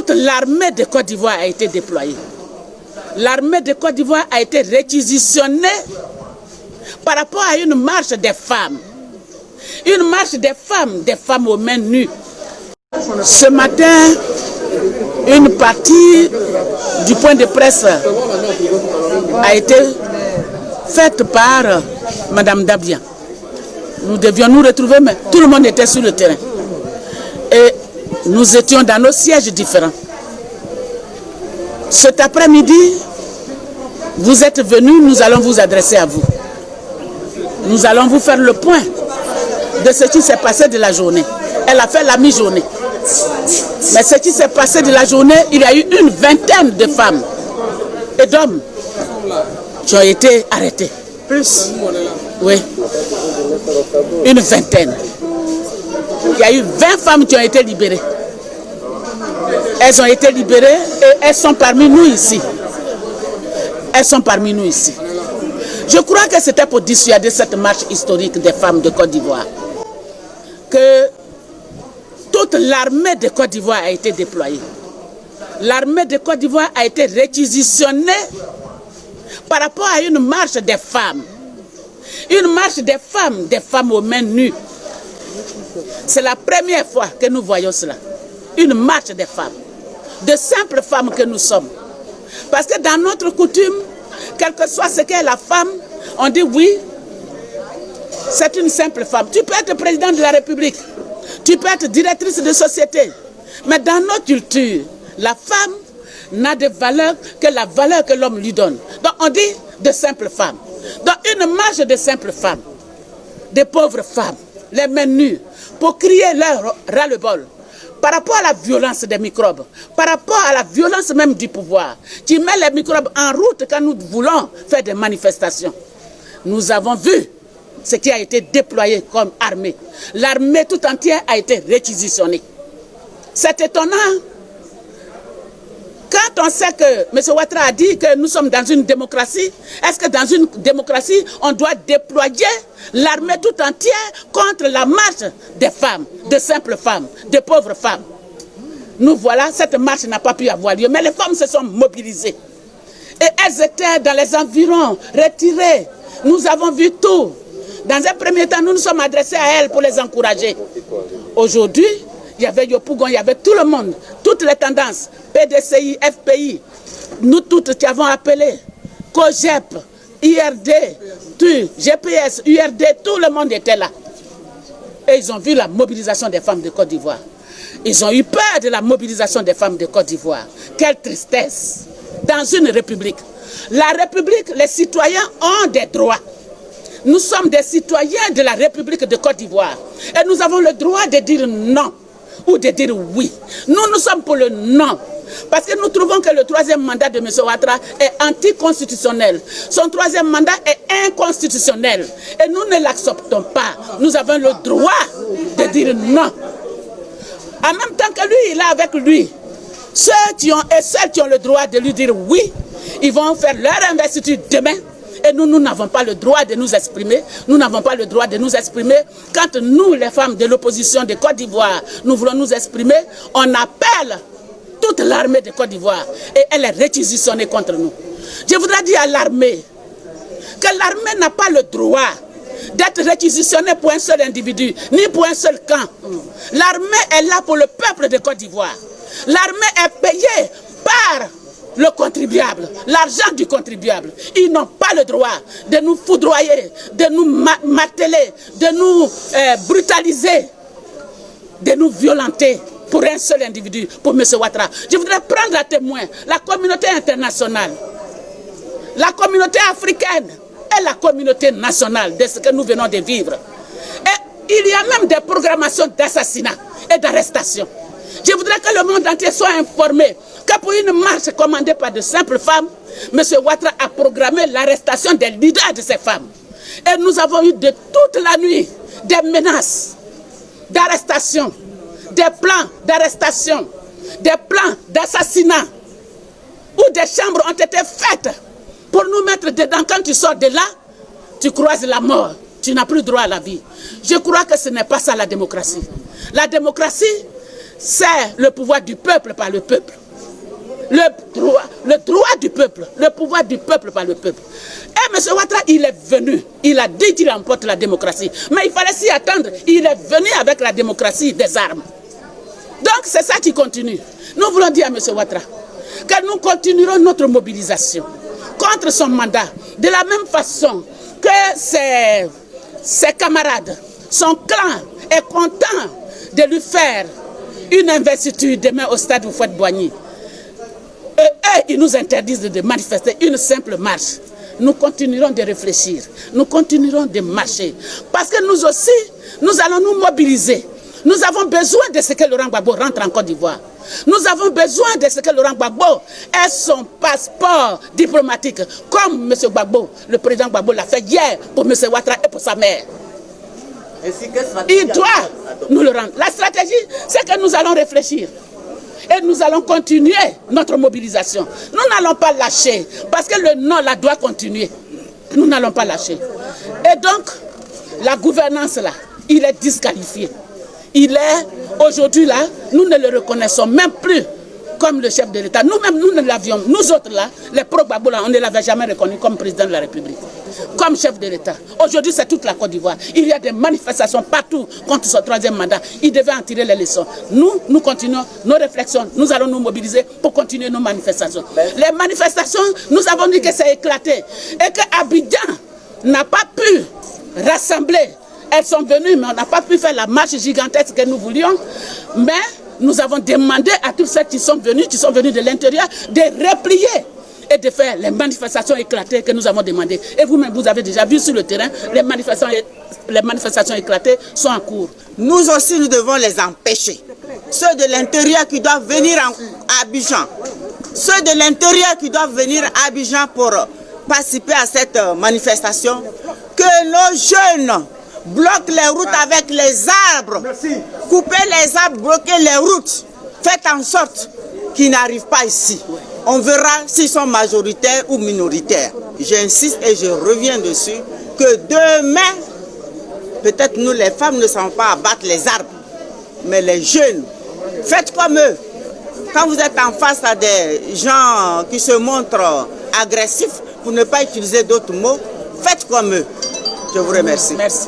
toute l'armée de Côte d'Ivoire a été déployée. L'armée de Côte d'Ivoire a été réquisitionnée par rapport à une marche des femmes. Une marche des femmes aux mains nues. Ce matin, une partie du point de presse a été faite par Mme Dabia. Nous devions nous retrouver, mais tout le monde était sur le terrain. Et nous étions dans nos sièges différents. Cet après-midi, vous êtes venus, nous allons vous adresser à vous. Nous allons vous faire le point de ce qui s'est passé de la journée. Elle a fait la mi-journée. Mais ce qui s'est passé de la journée, il y a eu une vingtaine de femmes et d'hommes qui ont été arrêtés. Plus? Oui. Une vingtaine. Il y a eu 20 femmes qui ont été libérées. Elles ont été libérées et elles sont parmi nous ici. Elles sont parmi nous ici. Je crois que c'était pour dissuader cette marche historique des femmes de Côte d'Ivoire. Que toute l'armée de Côte d'Ivoire a été déployée. L'armée de Côte d'Ivoire a été réquisitionnée par rapport à une marche des femmes. Une marche des femmes aux mains nues. C'est la première fois que nous voyons cela. Une marche des femmes. De simples femmes que nous sommes. Parce que dans notre coutume, quel que soit ce qu'est la femme, on dit oui, c'est une simple femme. Tu peux être président de la République, tu peux être directrice de société. Mais dans notre culture, la femme n'a de valeur que la valeur que l'homme lui donne. Donc on dit de simples femmes. Donc une marche de simples femmes, des pauvres femmes, les mains nues, pour crier leur ras-le-bol. Par rapport à la violence des microbes, par rapport à la violence même du pouvoir, qui met les microbes en route quand nous voulons faire des manifestations. Nous avons vu ce qui a été déployé comme armée. L'armée tout entière a été réquisitionnée. C'est étonnant. Quand on sait que M. Ouattara a dit que nous sommes dans une démocratie, est-ce que dans une démocratie, on doit déployer l'armée tout entière contre la marche des femmes, de simples femmes, de pauvres femmes? Nous voilà, cette marche n'a pas pu avoir lieu, mais les femmes se sont mobilisées. Et elles étaient dans les environs, retirées. Nous avons vu tout. Dans un premier temps, nous nous sommes adressés à elles pour les encourager. Aujourd'hui, il y avait Yopougon, il y avait tout le monde, toutes les tendances, PDCI, FPI, nous toutes qui avons appelé, COGEP, IRD, TU, GPS, URD, tout le monde était là. Et ils ont vu la mobilisation des femmes de Côte d'Ivoire. Ils ont eu peur de la mobilisation des femmes de Côte d'Ivoire. Quelle tristesse! Dans une république. La république, les citoyens ont des droits. Nous sommes des citoyens de la République de Côte d'Ivoire. Et nous avons le droit de dire non ou de dire oui. Nous sommes pour le non. Parce que nous trouvons que le troisième mandat de M. Ouattara est anticonstitutionnel. Son troisième mandat est inconstitutionnel. Et nous ne l'acceptons pas. Nous avons le droit de dire non. En même temps que lui, il est avec lui. Ceux qui ont et celles qui ont le droit de lui dire oui, ils vont faire leur investiture demain. Et nous n'avons pas le droit de nous exprimer. Nous n'avons pas le droit de nous exprimer. Quand nous, les femmes de l'opposition de Côte d'Ivoire, nous voulons nous exprimer, on appelle toute l'armée de Côte d'Ivoire et elle est réquisitionnée contre nous. Je voudrais dire à l'armée que l'armée n'a pas le droit d'être réquisitionnée pour un seul individu, ni pour un seul camp. L'armée est là pour le peuple de Côte d'Ivoire. L'armée est payée par le contribuable, l'argent du contribuable. Ils n'ont pas le droit de nous foudroyer, de nous marteler, de nous brutaliser, de nous violenter pour un seul individu, pour M. Ouattara. Je voudrais prendre à témoin la communauté internationale, la communauté africaine et la communauté nationale de ce que nous venons de vivre. Et il y a même des programmations d'assassinat et d'arrestation. Je voudrais que le monde entier soit informé que pour une marche commandée par de simples femmes, M. Ouattara a programmé l'arrestation des leaders de ces femmes. Et nous avons eu de toute la nuit des menaces d'arrestation, des plans d'arrestation, des plans d'assassinat, où des chambres ont été faites pour nous mettre dedans. Quand tu sors de là, tu croises la mort, tu n'as plus droit à la vie. Je crois que ce n'est pas ça la démocratie. La démocratie, c'est le pouvoir du peuple par le peuple. Le droit du peuple, le pouvoir du peuple par le peuple. Et M. Ouattara, il est venu, il a dit qu'il emporte la démocratie. Mais il fallait s'y attendre, il est venu avec la démocratie des armes. Donc c'est ça qui continue. Nous voulons dire à M. Ouattara que nous continuerons notre mobilisation contre son mandat, de la même façon que ses camarades, son clan est content de lui faire une investiture demain au stade Houphouët-Boigny. Et eux, ils nous interdisent de manifester une simple marche. Nous continuerons de réfléchir, nous continuerons de marcher. Parce que nous aussi, nous allons nous mobiliser. Nous avons besoin de ce que Laurent Gbagbo rentre en Côte d'Ivoire. Nous avons besoin de ce que Laurent Gbagbo ait son passeport diplomatique, comme M. Gbagbo, le président Gbagbo l'a fait hier pour M. Ouattara et pour sa mère. Il doit nous le rendre. La stratégie, c'est que nous allons réfléchir. Et nous allons continuer notre mobilisation. Nous n'allons pas lâcher, parce que le non là doit continuer. Nous n'allons pas lâcher. Et donc, la gouvernance là, il est disqualifié. Il est, aujourd'hui là, nous ne le reconnaissons même plus comme le chef de l'État. Nous-mêmes, nous ne l'avions, nous autres là, les pro-Gbagbo là, on ne l'avait jamais reconnu comme président de la République, comme chef de l'État. Aujourd'hui, c'est toute la Côte d'Ivoire. Il y a des manifestations partout contre son troisième mandat. Il devait en tirer les leçons. Nous continuons nos réflexions. Nous allons nous mobiliser pour continuer nos manifestations. Les manifestations, nous avons dit que c'est éclaté. Et que Abidjan n'a pas pu rassembler. Elles sont venues, mais on n'a pas pu faire la marche gigantesque que nous voulions. Mais nous avons demandé à tous ceux qui sont venus de l'intérieur, de replier et de faire les manifestations éclatées que nous avons demandées. Et vous-même, vous avez déjà vu sur le terrain, les manifestations éclatées sont en cours. Nous aussi, nous devons les empêcher. Ceux de l'intérieur qui doivent venir à Abidjan, ceux de l'intérieur qui doivent venir à Abidjan pour participer à cette manifestation, que nos jeunes bloquent les routes avec les arbres. Merci. Coupez les arbres, bloquez les routes. Faites en sorte qu'ils n'arrivent pas ici. On verra s'ils sont majoritaires ou minoritaires. J'insiste et je reviens dessus que demain, peut-être nous les femmes ne savons pas abattre les arbres, mais les jeunes, faites comme eux. Quand vous êtes en face à des gens qui se montrent agressifs, pour ne pas utiliser d'autres mots, faites comme eux. Je vous remercie. Merci.